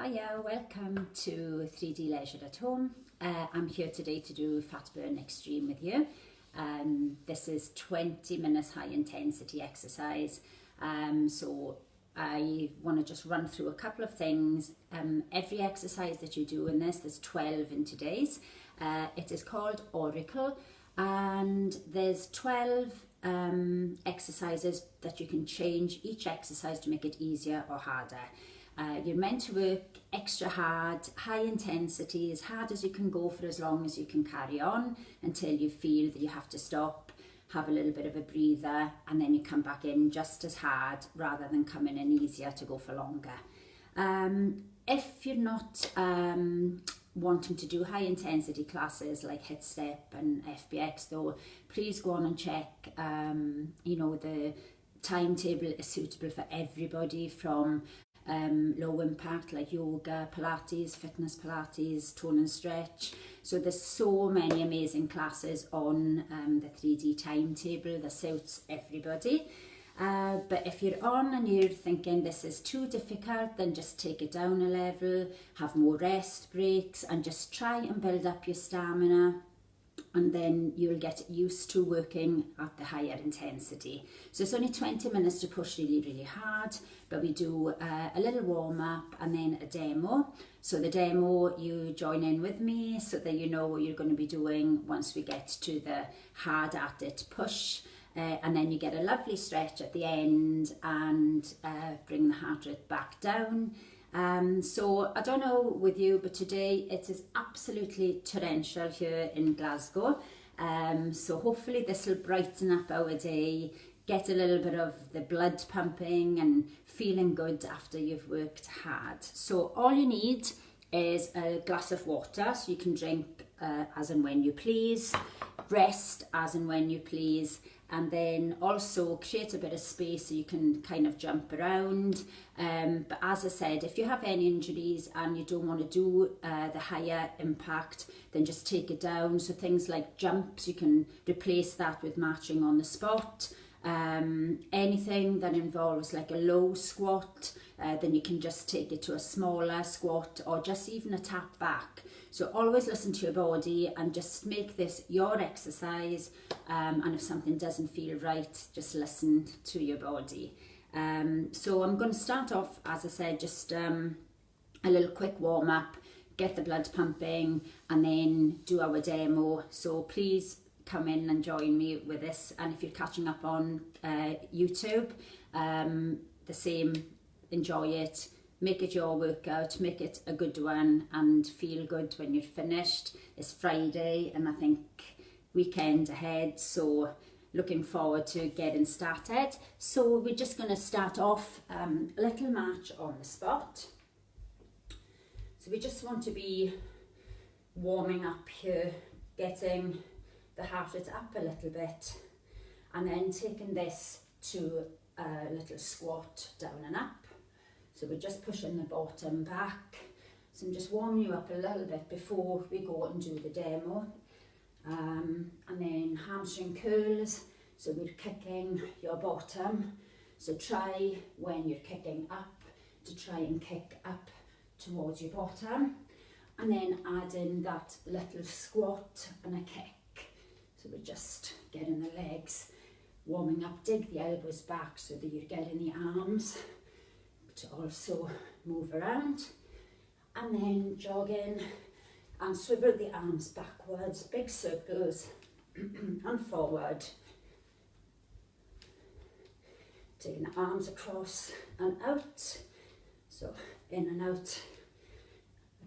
Hiya, welcome to 3D Leisure at Home. I'm here today to do Fatburn Extreme with you. This is 20 minutes high intensity exercise. So I want to just run through a couple of things. Every exercise that you do in this, there's 12 in today's. It is called Oracle, and there's 12 exercises that you can change each exercise to make it easier or harder. You're meant to work extra hard, high intensity, as hard as you can go for as long as you can carry on until you feel that you have to stop, have a little bit of a breather, and then you come back in just as hard rather than coming in easier to go for longer. If you're not wanting to do high intensity classes like HIIT step and FBX though, please go on and check, the timetable is suitable for everybody, from low impact like yoga, Pilates, fitness Pilates, tone and stretch. So there's so many amazing classes on the 3D timetable that suits everybody. But if you're on and you're thinking this is too difficult, then just take it down a level, have more rest breaks, and just try and build up your stamina, and then you'll get used to working at the higher intensity. So it's only 20 minutes to push really, really hard, but we do a little warm up and then a demo. So the demo, you join in with me so that you know what you're going to be doing once we get to the hard at it push. And then you get a lovely stretch at the end and bring the heart rate back down. So I don't know with you, but today it is absolutely torrential here in Glasgow. So hopefully this will brighten up our day, get a little bit of the blood pumping and feeling good after you've worked hard. So all you need is a glass of water, so you can drink as and when you please, rest as and when you please, and then also create a bit of space so you can kind of jump around. But as I said, if you have any injuries and you don't want to do the higher impact, then just take it down. So things like jumps, you can replace that with matching on the spot. Anything that involves like a low squat, then you can just take it to a smaller squat or just even a tap back. So always listen to your body and just make this your exercise, and if something doesn't feel right, just listen to your body. So I'm going to start off, as I said, just a little quick warm up, get the blood pumping, and then do our demo. So please come in and join me with this, and if you're catching up on YouTube, the same, enjoy it, make it your workout, make it a good one, and feel good when you're finished. It's Friday and I think weekend ahead, so looking forward to getting started. So we're just going to start off a little match on the spot. So we just want to be warming up here, getting the heart rate up a little bit, and then taking this to a little squat down and up. So we're just pushing the bottom back. So I'm just warming you up a little bit before we go and do the demo. And then hamstring curls. So we're kicking your bottom. So try when you're kicking up to try and kick up towards your bottom. And then add in that little squat and a kick. So we're just getting the legs warming up, dig the elbows back so that you're getting the arms to also move around, and then jog in and swivel the arms backwards, big circles and forward, taking the arms across and out, so in and out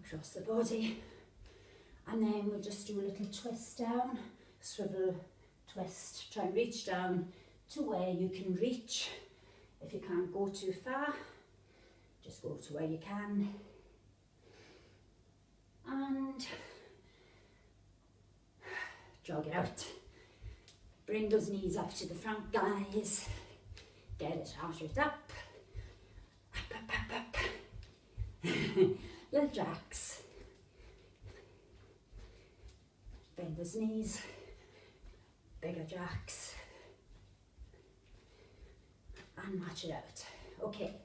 across the body. And then we'll just do a little twist down, swivel, twist, try and reach down to where you can reach. If you can't go too far, just go to where you can. And jog it out. Bring those knees up to the front, guys. Get it, heart rate up. Up, up, up, up. Little jacks. Bend those knees. Bigger jacks. And match it out. Okay.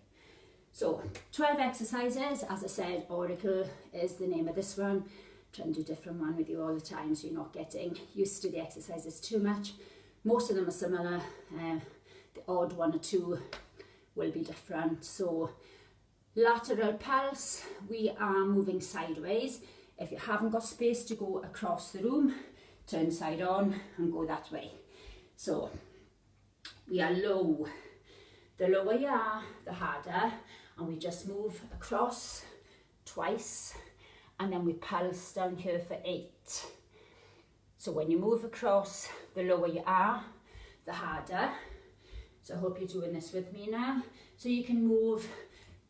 So 12 exercises, as I said, Oracle is the name of this one. Try and do a different one with you all the time so you're not getting used to the exercises too much. Most of them are similar, the odd one or two will be different. So lateral pulse, we are moving sideways. If you haven't got space to go across the room, turn side on and go that way. So we are low. The lower you are, the harder, and we just move across twice, and then we pulse down here for 8. So when you move across, the lower you are, the harder. So I hope you're doing this with me now. So you can move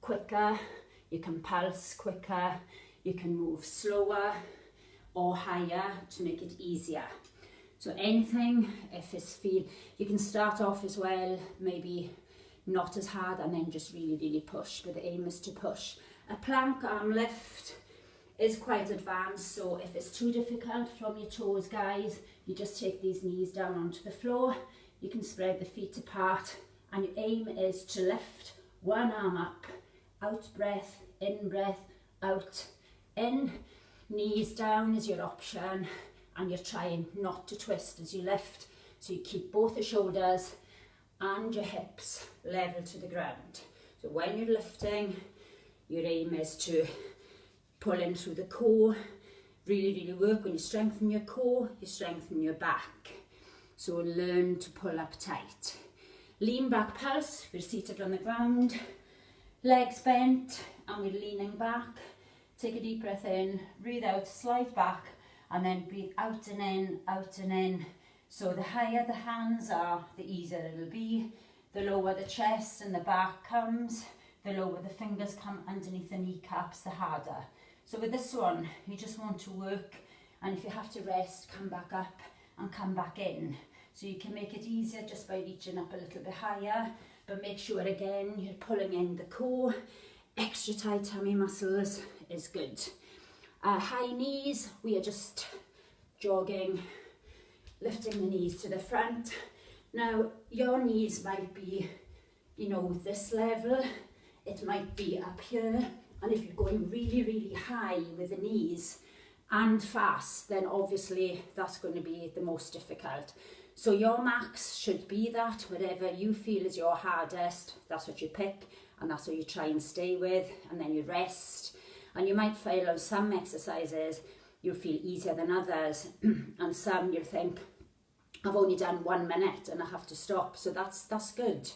quicker, you can pulse quicker, you can move slower or higher to make it easier. So anything, if it's you can start off as well, maybe not as hard, and then just really push, but the aim is to push. A plank arm lift is quite advanced, so if it's too difficult from your toes, guys, you just take these knees down onto the floor. You can spread the feet apart, and your aim is to lift one arm up, out breath, out, in, knees down is your option, and you're trying not to twist as you lift, so you keep both the shoulders and your hips level to the ground. So when you're lifting, your aim is to pull in through the core, really work. When you strengthen your core, you strengthen your back. So learn to pull up tight. Lean back pulse, we're seated on the ground, legs bent, and we're leaning back. Take a deep breath in, breathe out, slide back, and then breathe out and in. So the higher the hands are, the easier it'll be. The lower the chest and the back comes, the lower the fingers come underneath the kneecaps, the harder. So with this one, you just want to work, and if you have to rest, come back up and come back in. So you can make it easier just by reaching up a little bit higher, but make sure again you're pulling in the core. Extra tight tummy muscles is good. High knees, we are just jogging, lifting the knees to the front. Now your knees might be, this level, it might be up here, and if you're going really high with the knees and fast, then obviously that's going to be the most difficult. So your max should be that, whatever you feel is your hardest, that's what you pick, and that's what you try and stay with, and then you rest. And you might feel on some exercises you'll feel easier than others, and some you'll think, I've only done 1 minute and I have to stop. So that's good.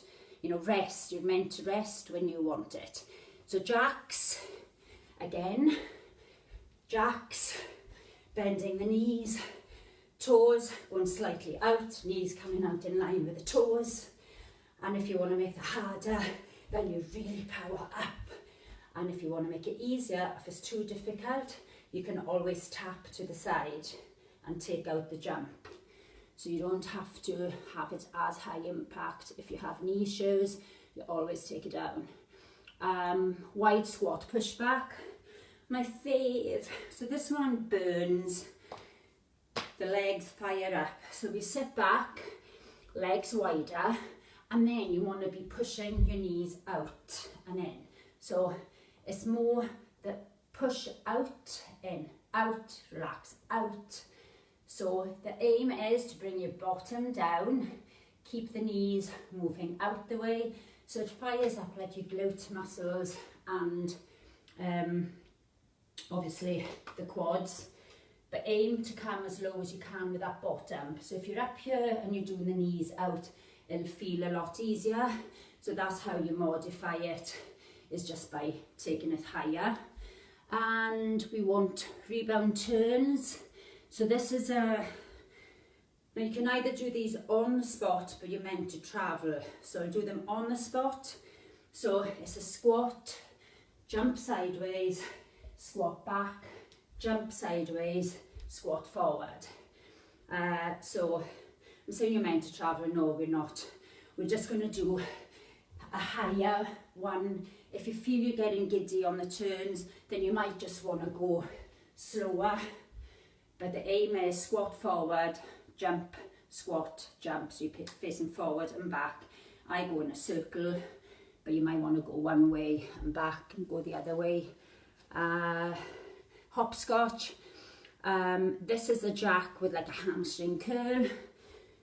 Rest. You're meant to rest when you want it. So jacks, again, jacks, bending the knees, toes going slightly out, knees coming out in line with the toes. And if you want to make it harder, then you really power up. And if you want to make it easier, if it's too difficult, you can always tap to the side and take out the jump. So you don't have to have it as high impact. If you have knee issues, you always take it down. Wide squat push back, my fave. So this one burns, the legs fire up. So we sit back, legs wider, and then you want to be pushing your knees out and in. So it's more the push out, in, out, relax, out. So the aim is to bring your bottom down, keep the knees moving out the way, so it fires up like your glute muscles and obviously the quads, but aim to come as low as you can with that bottom. So if you're up here and you're doing the knees out, it'll feel a lot easier. So that's how you modify it, is just by taking it higher. And we want rebound turns. So this is now you can either do these on the spot, but you're meant to travel. So do them on the spot. So it's a squat, jump sideways, squat back, jump sideways, squat forward. So I'm saying you're meant to travel. No, we're not. We're just going to do a higher one. If you feel you're getting giddy on the turns, then you might just want to go slower. But the aim is squat forward, jump, squat, jump. So you're facing forward and back. I go in a circle but you might want to go one way and back and go the other way. Hopscotch. This is a jack with like a hamstring curl.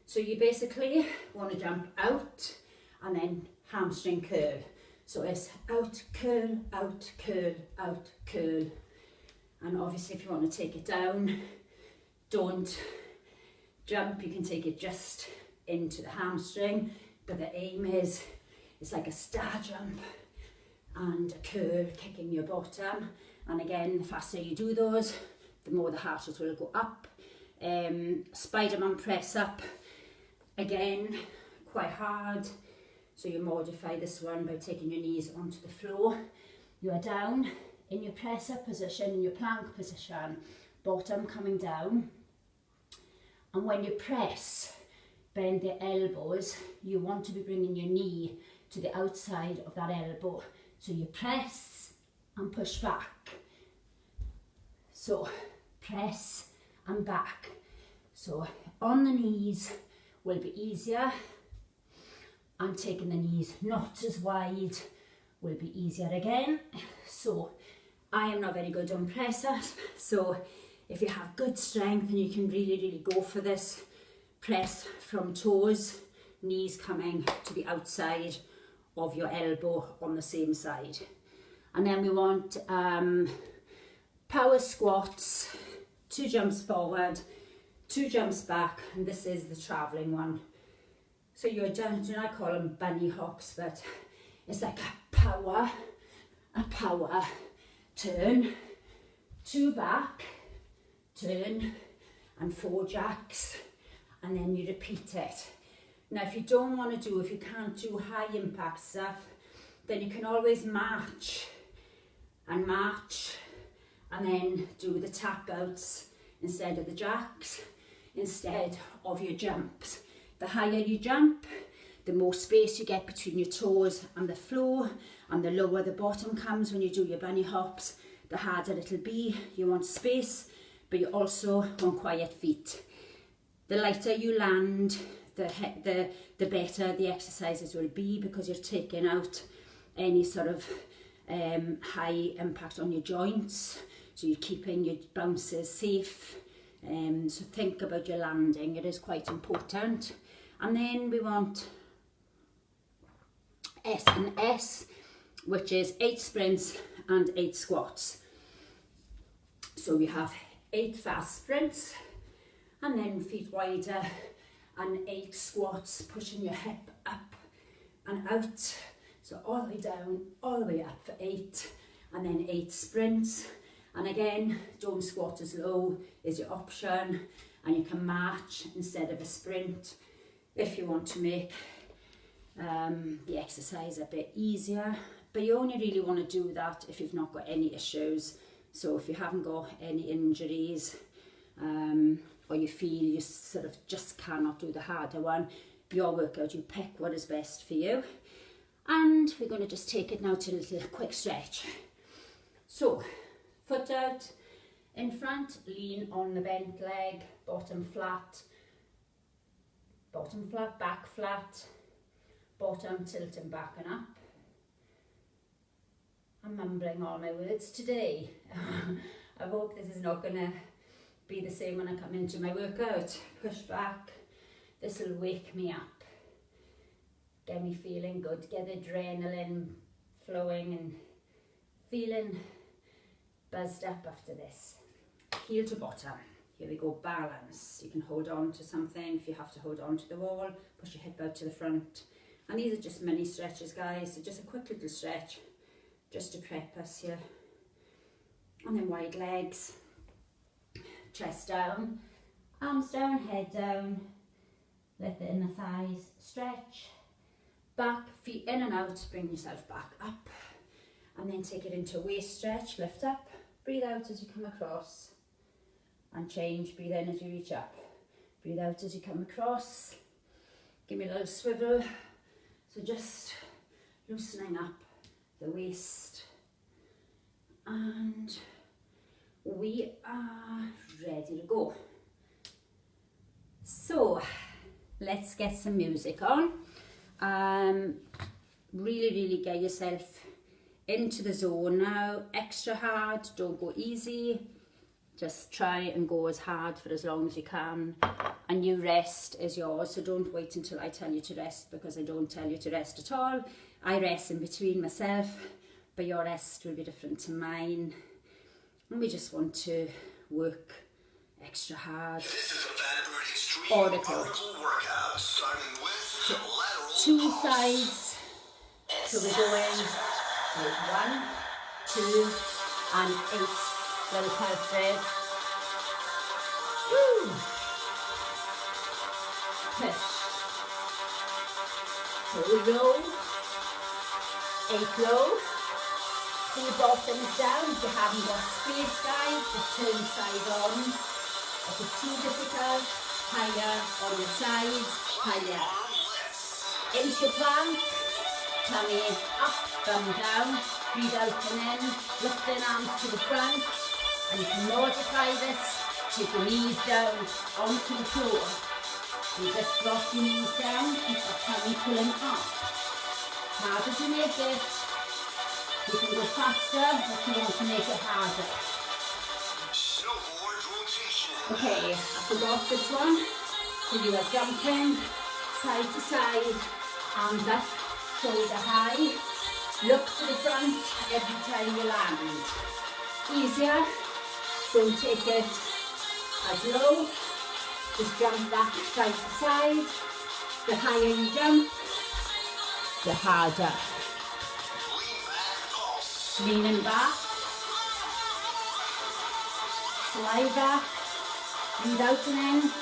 So you basically want to jump out and then hamstring curl. So it's out, curl, out, curl, out, curl. And obviously if you want to take it down, don't jump, you can take it just into the hamstring, but the aim is, it's like a star jump and a curl kicking your bottom. And again, the faster you do those, the more the heart rate will go up. Spider-Man press up, again, quite hard. So you modify this one by taking your knees onto the floor. You are down in your press up position, in your plank position, bottom coming down. And when you press, bend the elbows, you want to be bringing your knee to the outside of that elbow. So you press and push back. So press and back. So on the knees will be easier, and taking the knees not as wide will be easier again. So I am not very good on press-ups, so if you have good strength and you can really go for this, press from toes, knees coming to the outside of your elbow on the same side. And then we want power squats, 2 jumps forward, 2 jumps back, and this is the travelling one. So you're down, I call them bunny hops, but it's like a power, turn, 2 back, turn, and 4 jacks, and then you repeat it. Now if you don't want to do, if you can't do high impact stuff, then you can always march, and then do the tap outs instead of the jacks, instead of your jumps. The higher you jump, the more space you get between your toes and the floor, and the lower the bottom comes when you do your bunny hops, the harder it'll be. You want space, but you also want quiet feet. The lighter you land, the better the exercises will be, because you're taking out any sort of high impact on your joints, so you're keeping your bounces safe. So think about your landing, it is quite important. And then we want S and S, which is 8 sprints and 8 squats. So we have 8 fast sprints, and then feet wider, and 8 squats, pushing your hip up and out. So all the way down, all the way up for 8, and then 8 sprints. And again, don't squat as low is your option, and you can march instead of a sprint if you want to make the exercise a bit easier. But you only really want to do that if you've not got any issues. So if you haven't got any injuries, or you feel you sort of just cannot do the harder one, your workout, you pick what is best for you. And we're going to just take it now to a little quick stretch. So foot out in front, lean on the bent leg, bottom flat, back flat, bottom tilting back and up. I'm mumbling all my words today. I hope this is not going to be the same when I come into my workout. Push back. This will wake me up. Get me feeling good. Get the adrenaline flowing and feeling buzzed up after this. Heel to bottom. Here we go, balance. You can hold on to something if you have to hold on to the wall. Push your hip out to the front. And these are just mini stretches, guys. So just a quick little stretch just to prep us here. And then wide legs. Chest down, arms down, head down. Let the inner thighs stretch. Back, feet in and out. Bring yourself back up. And then take it into a waist stretch. Lift up. Breathe out as you come across. And change. Breathe in as you reach up. Breathe out as you come across. Give me a little swivel. So just loosening up the waist. And we are ready to go. So let's get some music on. really get yourself into the zone now. Extra hard, don't go easy. Just try and go as hard for as long as you can. And your rest is yours, so don't wait until I tell you to rest, because I don't tell you to rest at all. I rest in between myself, but your rest will be different to mine. And we just want to work extra hard. This is a Fatburn extreme vertical workout, starting with lateral 2 sides. So we're going so 1, 2, and 8 little pulses. Woo! Push. So we roll. 8 low. So your bottom is down. If you haven't got space, guys, just turn side on. If it's too difficult, higher on the sides, higher. Into your plank, tummy up, thumb down, breathe out and in, lifting arms to the front, and you can modify this, take your knees down onto the floor. You just drop your knees down, keep your tummy pulling up. Hard as you make it. You can go faster if you want to make it harder. Okay, I forgot this one. So you are jumping side to side, arms up, shoulder high. Look to the front every time you land. Easier, don't take it as low. Just jump back side to side. The higher you jump, the harder. Leaning back, slide back, breathe out and in,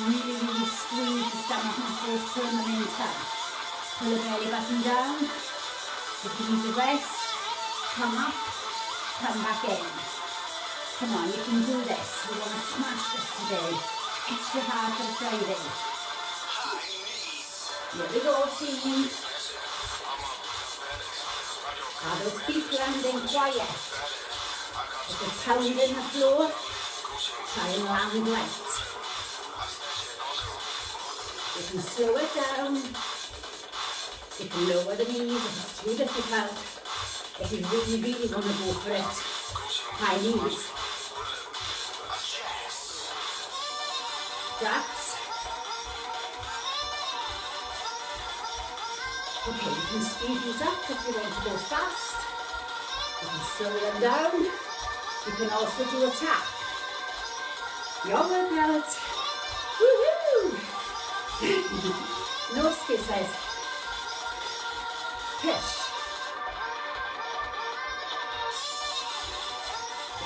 really squeeze the stomach muscles permanently tight. Pull the belly button down, if you need a rest, come up, come back in. Come on, you can do this, we want to smash this today. Extra hard for Friday. Here we go, team. Are those feet landing quiet? If you're pounding the floor, try and land light. You can slow it down. You can lower the knees if it's too difficult. If you really want to go for it, high knees. Jacks. Okay, you can speed these up if you want to go fast. You can slow them down. You can also do a tap. Your workout. Woohoo! No excuses. Push.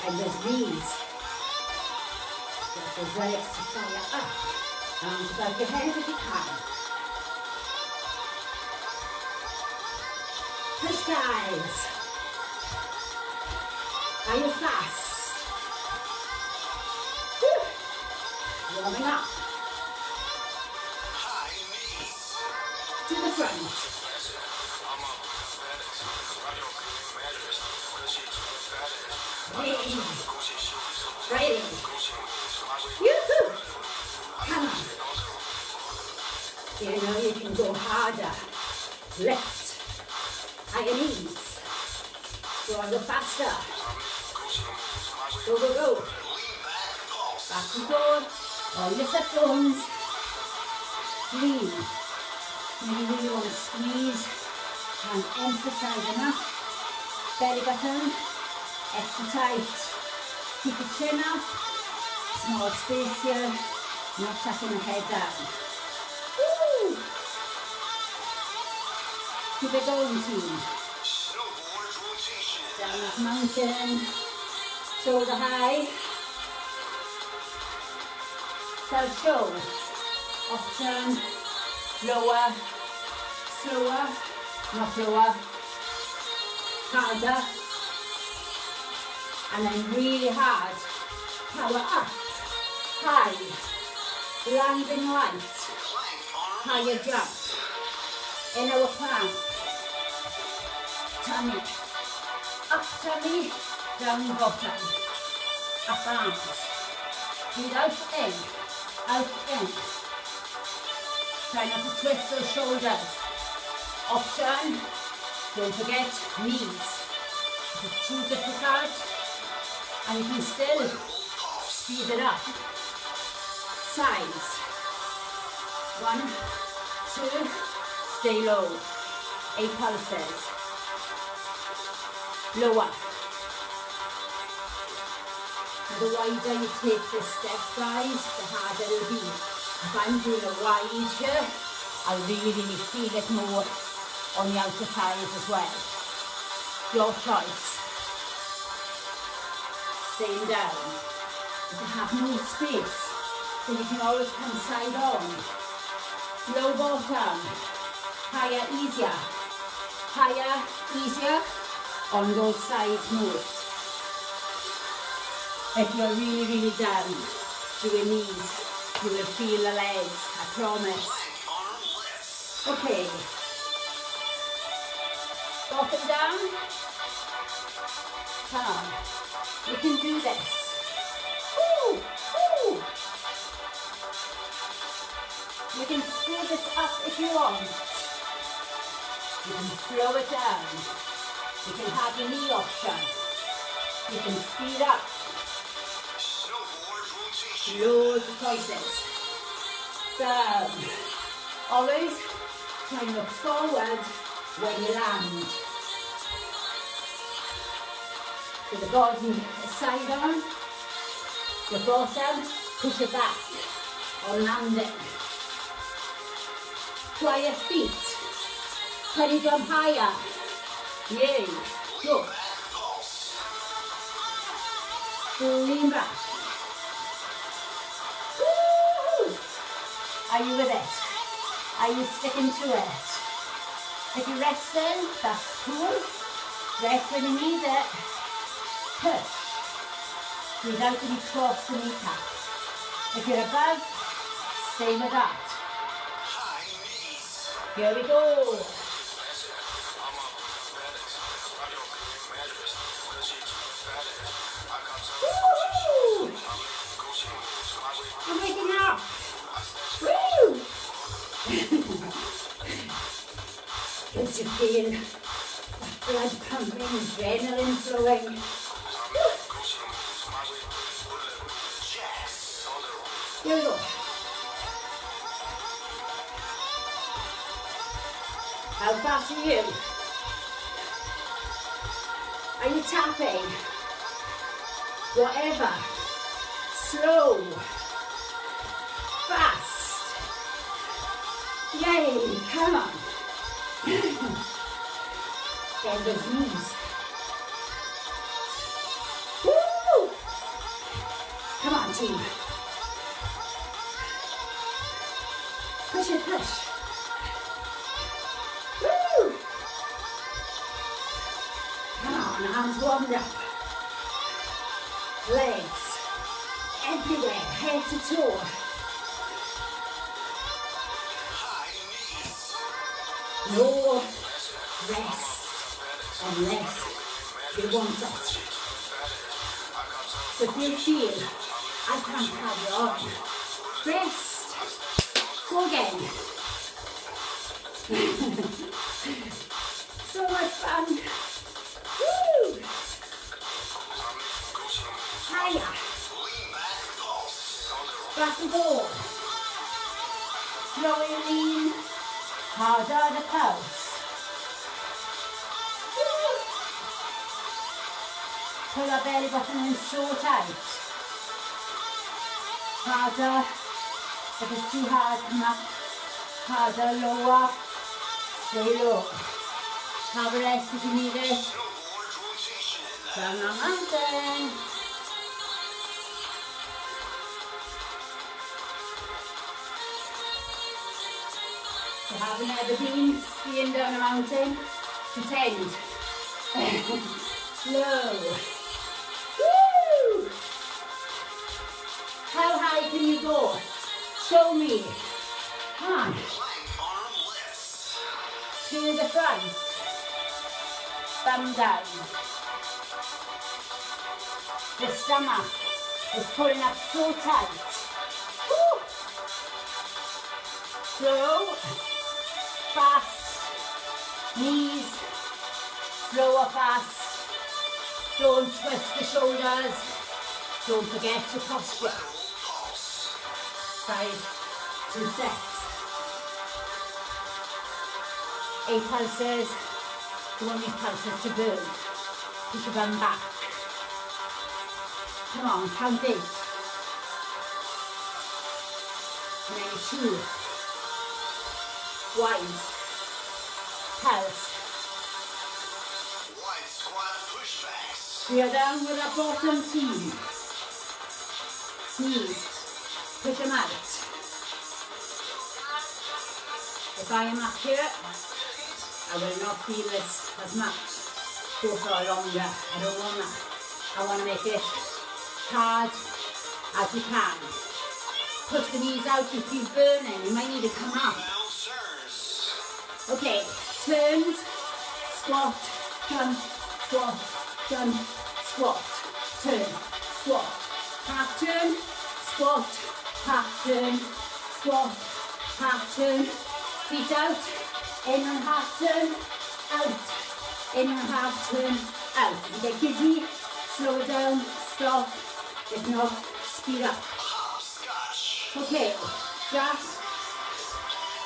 And there's knees. Get those legs to fire up. Arms above your head if you can. Push, guys. Are you fast? Woo. Warming up. To the front. Ready. Ready. Yoo-hoo. Come on. You know you can go harder. Lift. Higher knees. Go on, go faster. Go, go, go. Back and forward. All your sit bones. Lean. You really want to squeeze and emphasize enough. Belly button. Extra tight. Keep your chin up. Small space here. Not tucking the head down. Woo! Keep it going, team. Down that mountain. Shoulder high. Self show. Up turn. Lower. Slower. Not lower. Harder. And then really hard. Power up. High. Landing light. Higher jump. In our plank. Tummy. Up tummy. Down bottom. Up arms. Breathe out in. Out in. Try not to twist those shoulders. Option, don't forget knees. If it's too difficult, and you can still speed it up. Sides. 1, 2, stay low. 8 pulses. Lower. The wider you take this step, guys, the harder it will be. If I'm doing a wide here, I'll really feel it more on the outer thighs as well. Your choice. Staying down. If you have no space, then you can always come side on. Low bottom. Higher, easier. Higher, easier. On those sides most. If you're really down, doing these, you will feel the legs, I promise. Okay. Bottom down. Come on. You can do this. Woo! Woo! You can screw this up if you want. You can slow it down. You can have your knee option. You can speed up. Loads of choices. Down. Always try and look forward when you land. So the body is side on. Your bottom, push it back or landing. Try your feet. Can you jump higher? Yay. Go. Lean back. Woo! Are you with it? Are you sticking to it? If you're resting, that's cool. Rest when you need it. Push. Without any cross the kneecap. If you're above, stay with that. Here we go. Woo! I'm waking up. Woo! Good to feel that blood pumping, adrenaline flowing. Here we go. How fast are you? Are you tapping? Whatever. Slow. Fast. Yay, come on. Bend those knees. Woo! Come on, team. Push it, push. Woo! Come on, arms warmed up. Legs everywhere, head to toe. No rest unless you want it. So if you feel I can't carry on, rest. Go again. So much fun. Woo! Higher. Back and forth. Slowly lean. Harder the pulse. Woo! Pull our belly button in so tight. Harder. If it's too hard, come up. Harder, lower. Stay low. Have a rest if you need it. Down the mountain. You haven't ever been skiing down a mountain? Pretend. Slow. Woo! How high can you go? Show me. Come on. To the front. Thumb down. The stomach is pulling up so tight. Woo! Slow. Fast. slow or fast. Don't twist the shoulders. Don't forget your posture. Side to sets. 8 pulses. You want these pulses to burn. Push your bum back. Come on, count 8. And then 2. Wide. Pulse. Wide squat pushbacks. We are down with our bottom team. Knees. Push them out. If I am up here, I will not feel this as much. Go for longer. I don't want that. I want to make it hard as you can. Push the knees out. You feel burning. You might need to come up. Okay, turns, squat, jump, squat, jump, squat, turn, squat, half turn, squat, half turn, squat, half turn, feet out, in and half turn, out, in and half turn, out. If you get giddy, slow it down, stop, if not, speed up. Okay, jack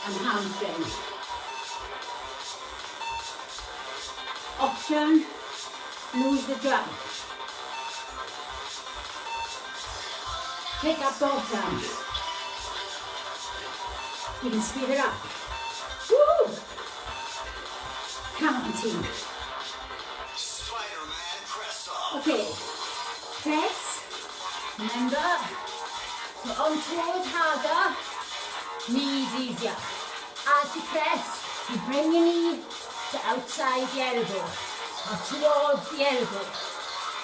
and hamstring. Option, lose the jump. Pick up bottom. You can speed it up. Woo! Come on, team. Spider-Man press up. Okay, press. Remember, so on toes harder, knees easier. As you press, you bring your knee to outside the elbow or towards the elbow.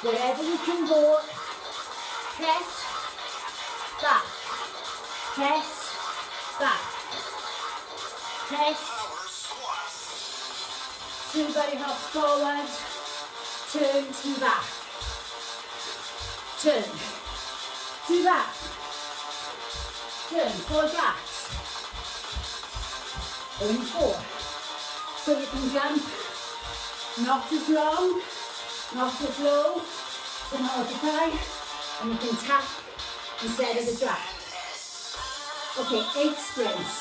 Wherever you can go, press, back, press, back, press, 2 body hops forward, turn to back, turn, to back, turn, 4 jacks, only 4. So you can jump not as long, not as low, to multiply, and you can tap instead of the drag. Okay, 8 sprints,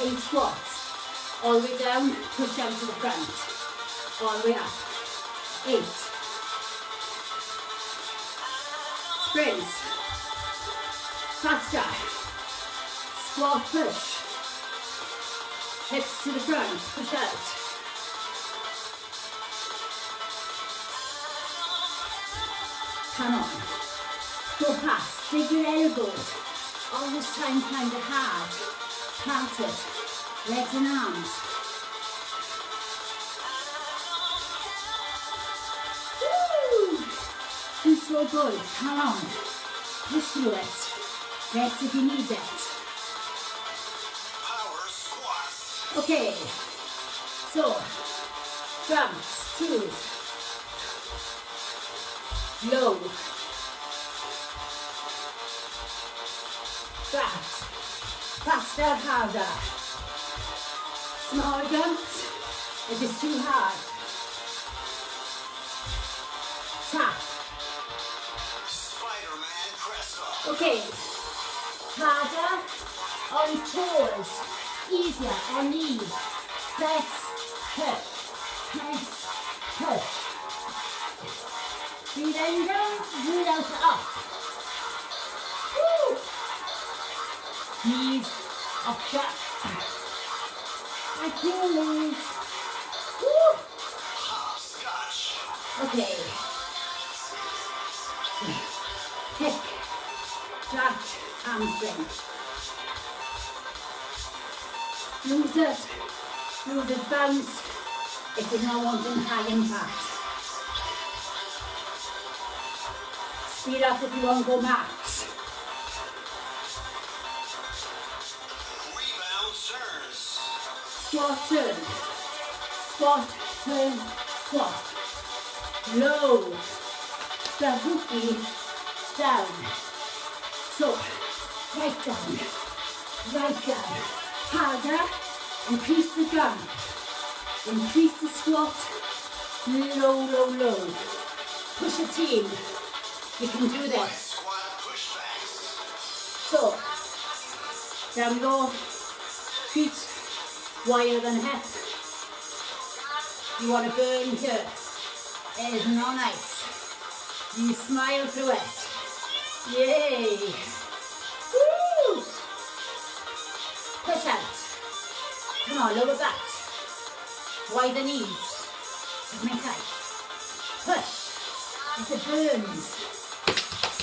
8 squats, all the way down, push down to the front, all the way up, 8. Sprints, faster, squat push. Hips to the front, push out. Come on. Go fast, dig your elbows. Always try and find it hard. Parted. Legs and arms. Woo! 2 slow boys, come on. Push through it. Rest if you need it. Okay, so, jumps, 2s, low, fast, faster, harder, small jumps, if it's too hard, tap, Spider-Man press up. okay, harder, on toes, easier on knees, press, push, press, push. Breathe in down, breathe out up. Woo! Knees, up, shut. I feel these. Woo! Hopscotch. Okay. Kick, jack, hamstring. Use it, bounce if you're not wanting high impact. Speed up if you want to go max. Rebound turns. Squat, turn. Squat, turn, squat. Low. The hooky down. So, right down. Right down. Harder, increase the jump. Increase the squat. Low, low, low. Push a team. You can do this. So, down we go. Feet wider than hip. You want to burn here. It is not nice. You smile through it. Yay! Woo! Push out. Come on, lower back. Wide knees. Submit tight. Push. If it burns.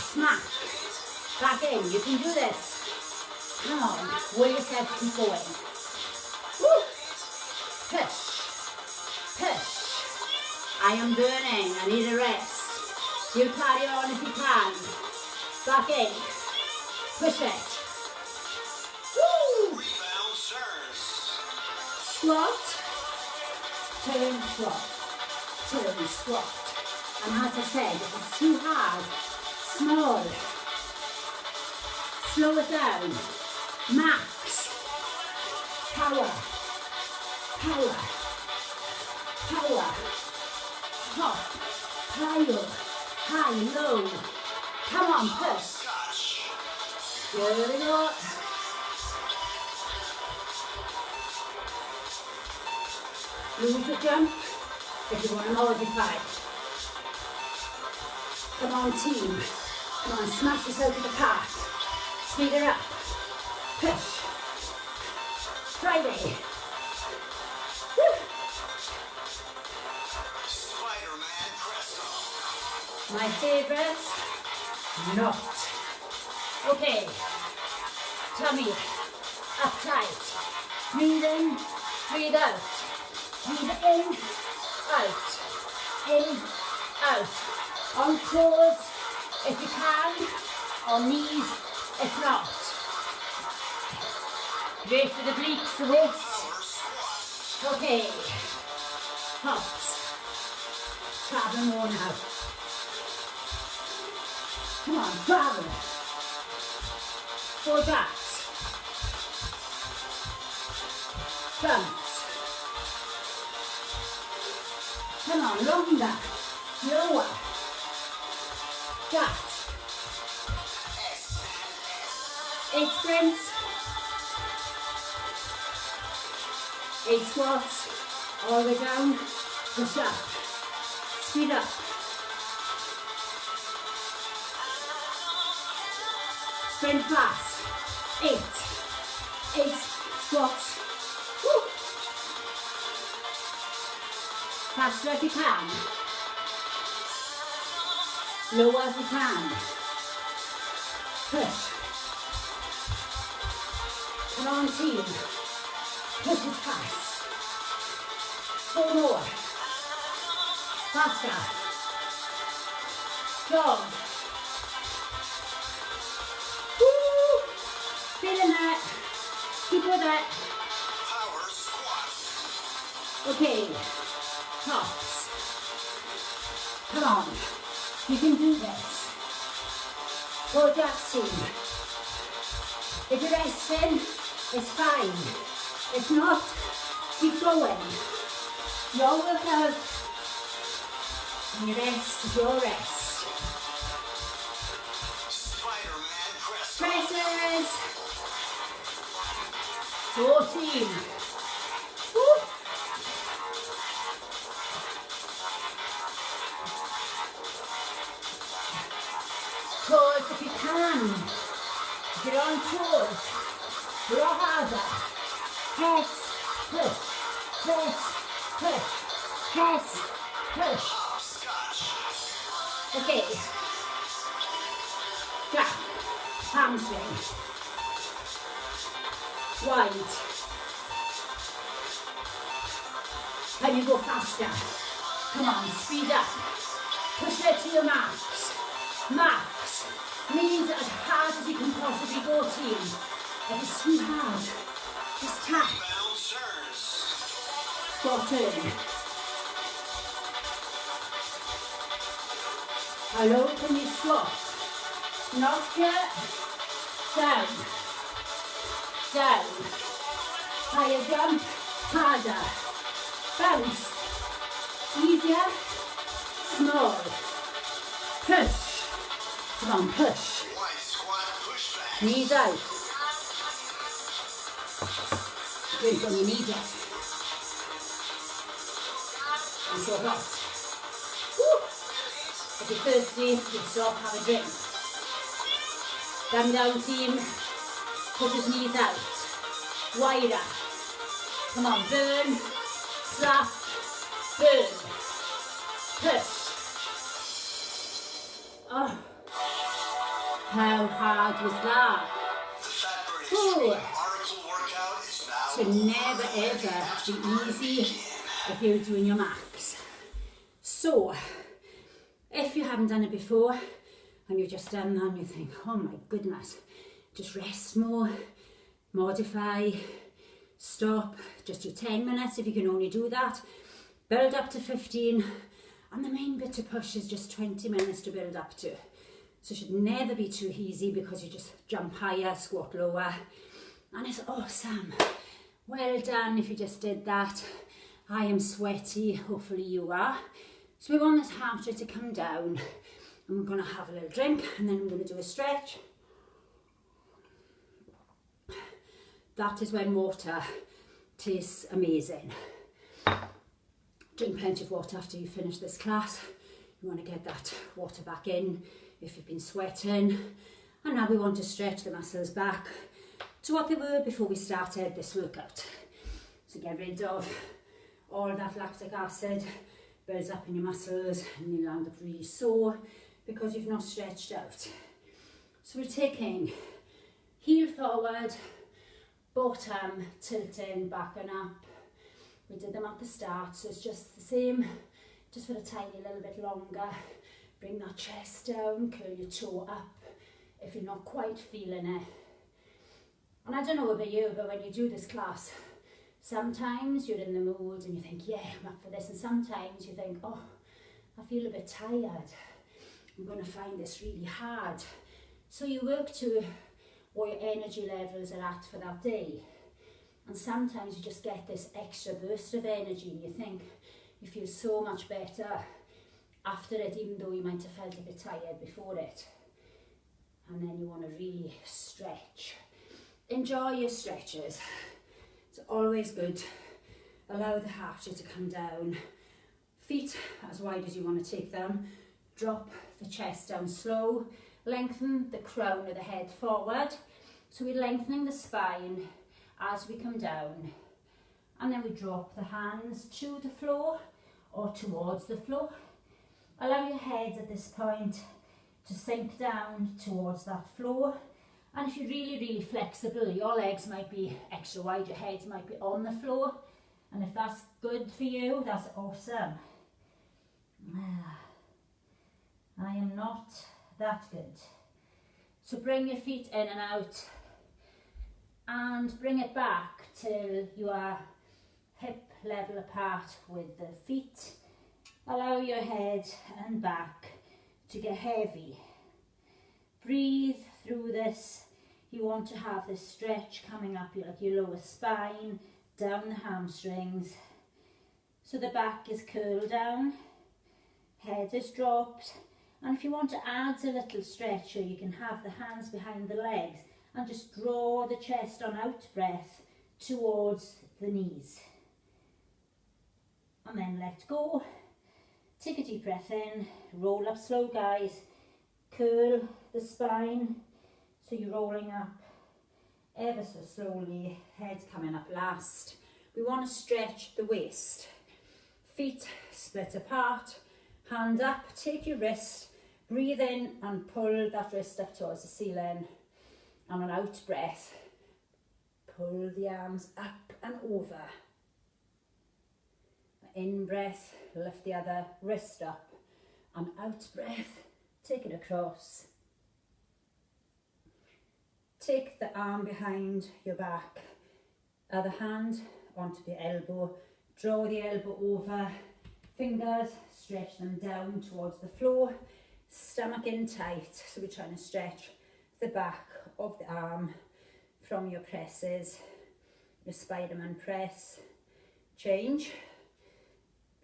Smack. Back in. You can do this. Come on. Will yourself keep going. Woo! Push. Push. I am burning. I need a rest. You carry on if you can. Back in. Push it. Woo! Squat. Turn, squat. Turn, squat. And as I said, if it's too hard, small. Slow it down. Max. Power. Power. Power. Hop. High, high, low. Come on, push. Here we go. Move the jump if you want to modify. Come on, team. Come on, smash yourself to the path. Speed it up. Push. Friday. Woo. Spider-Man press off. My favorite. Not. Okay. Tummy. Up tight. Breathe in. Breathe out. Breathe in. Out. In. Out. On toes if you can. On knees if not. Great for the obliques, the wrists. Okay. Hops. Travel more now. Come on, travel. Four backs. Jumps. Come on, longer. Lower. Jacks. 8 sprints. 8 squats. All the way down. Push up. Speed up. Sprint fast. 8. 8 squats. Woo. Faster if you can. Lower if you can. Push. Come on, team. Push it fast. 4 more. Faster. Jog. Woo! Feeling it. Keep with it. Power squat. Okay. Hops. Come on. You can do this. Go jacks team. If you're resting, it's fine. If not, keep going. Your workout. And your rest is your rest. Spider-Man presses. Go team. Woo. Toes if you can. If you're on toes, draw harder. Press, push, press, push, press, push. Okay. Jack, hamstring. Wide. Can you go faster? Come on, speed up. Push it to your max. Max means as hard as you can possibly go, team. If it's too hard, just tap. Squat turn. How low can you squat? Not yet. Down. Down. Higher jump. Harder. Bounce. Easier. Small. Push. Come on, push. Wide squat pushback. Knees out. Good when you need it. And so hot. Woo. If you're thirsty, you stop, have a drink. Down team. Put his knees out. Wider. Come on, burn. Slap. Burn. Push. Oh. How hard was that? The Fatburn Extreme Oracle workout is now Should never ever be easy if you're doing your max. So, if you haven't done it before and you've just done that and you think, oh my goodness, just rest more, modify, stop, just do 10 minutes if you can only do that, build up to 15, and the main bit to push is just 20 minutes to build up to. So it should never be too easy because you just jump higher, squat lower, and it's awesome. Well done if you just did that. I am sweaty, hopefully you are. So we want this heart rate to come down, and we're going to have a little drink, and then we're going to do a stretch. That is when water tastes amazing. Drink plenty of water after you finish this class. You want to get that water back in if you've been sweating. And now we want to stretch the muscles back to what they were before we started this workout. So get rid of all that lactic acid, builds up in your muscles, and you'll end up really sore because you've not stretched out. So we're taking heel forward, bottom tilting back and up. We did them at the start, so it's just the same, just for a tiny little bit longer. Bring that chest down, curl your toe up if you're not quite feeling it. And I don't know about you, but when you do this class, sometimes you're in the mood and you think, yeah, I'm up for this. And sometimes you think, oh, I feel a bit tired. I'm going to find this really hard. So you work to what your energy levels are at for that day. And sometimes you just get this extra burst of energy and you think you feel so much better after it, even though you might have felt a bit tired before it. And then you want to really stretch. Enjoy your stretches. It's always good. Allow the heart rate to come down. Feet as wide as you want to take them. Drop the chest down slow. Lengthen the crown of the head forward. So we're lengthening the spine as we come down. And then we drop the hands to the floor or towards the floor. Allow your head at this point to sink down towards that floor. And if you're really, really flexible, your legs might be extra wide, your head might be on the floor. And if that's good for you, that's awesome. I am not that good. So bring your feet in and out and bring it back till you are hip level apart with the feet. Allow your head and back to get heavy. Breathe through this. You want to have this stretch coming up like your lower spine, down the hamstrings. So the back is curled down, head is dropped. And if you want to add a little stretch, you can have the hands behind the legs and just draw the chest on out breath towards the knees. And then let go. Take a deep breath in, roll up slow guys, curl the spine, so you're rolling up ever so slowly, head coming up last. We want to stretch the waist, feet split apart, hand up, take your wrist, breathe in and pull that wrist up towards the ceiling, and on out breath, pull the arms up and over. In breath, lift the other wrist up, and out breath, take it across. Take the arm behind your back, other hand onto the elbow, draw the elbow over, fingers, stretch them down towards the floor, stomach in tight, so we're trying to stretch the back of the arm from your presses, your Spider-Man press. Change.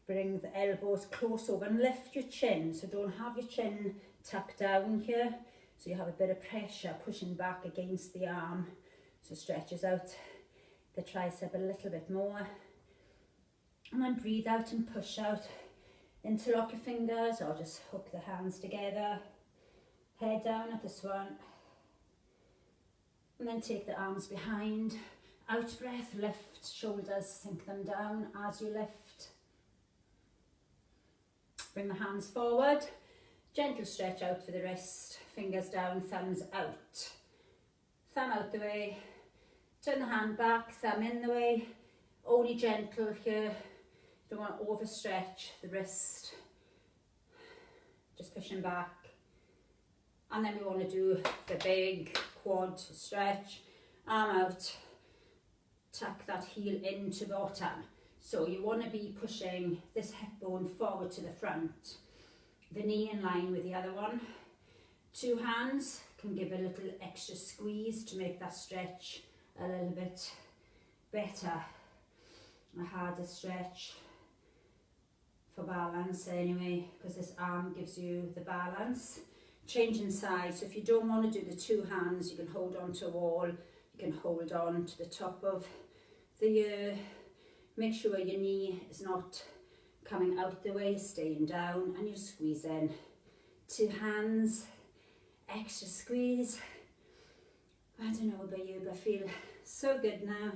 Bring the elbows close over and lift your chin. So don't have your chin tucked down here. So you have a bit of pressure pushing back against the arm. So stretches out the tricep a little bit more. And then breathe out and push out. Interlock your fingers or just hook the hands together. Head down at this one. And then take the arms behind. Out breath, lift, shoulders, sink them down as you lift. Bring the hands forward, gentle stretch out for the wrist, fingers down, thumbs out. Thumb out the way, turn the hand back, thumb in the way, only gentle here, don't want to overstretch the wrist, just pushing back. And then we want to do the big quad stretch, arm out, tuck that heel into bottom. So you want to be pushing this hip bone forward to the front, the knee in line with the other one. Two hands can give a little extra squeeze to make that stretch a little bit better. A harder stretch for balance anyway, because this arm gives you the balance. Changing sides, so if you don't want to do the two hands, you can hold on to a wall, you can hold on to the top of the make sure your knee is not coming out the way, staying down, and you squeeze in. Two hands, extra squeeze. I don't know about you, but feel so good now.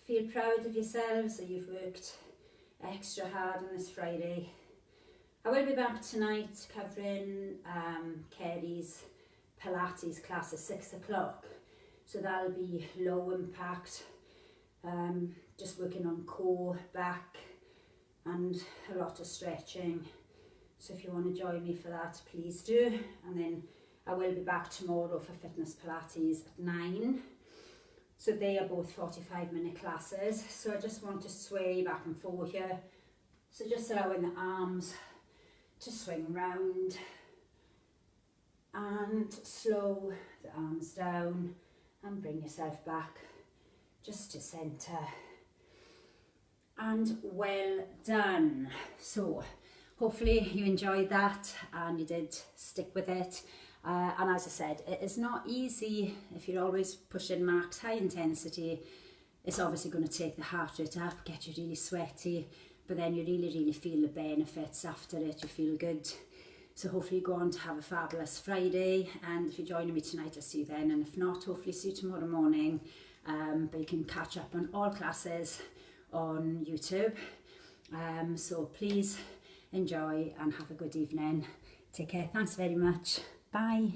Feel proud of yourselves that you've worked extra hard on this Friday. I will be back tonight covering Kerry's Pilates class at 6 o'clock. So that'll be low impact. Just working on core, back, and a lot of stretching. So if you want to join me for that, please do. And then I will be back tomorrow for Fitness Pilates at 9. So they are both 45-minute classes. So I just want to sway back and forth here. So just allowing the arms to swing round and slow the arms down and bring yourself back just to centre. And well done. So hopefully you enjoyed that and you did stick with it. And as I said, it is not easy if you're always pushing max high intensity. It's obviously going to take the heart rate up, get you really sweaty, but then you really feel the benefits after it. You feel good. So hopefully you go on to have a fabulous Friday, and if you're joining me tonight, I'll see you then, and if not, hopefully see you tomorrow morning. But you can catch up on all classes on YouTube. So please enjoy and have a good evening. Take care. Thanks very much. Bye.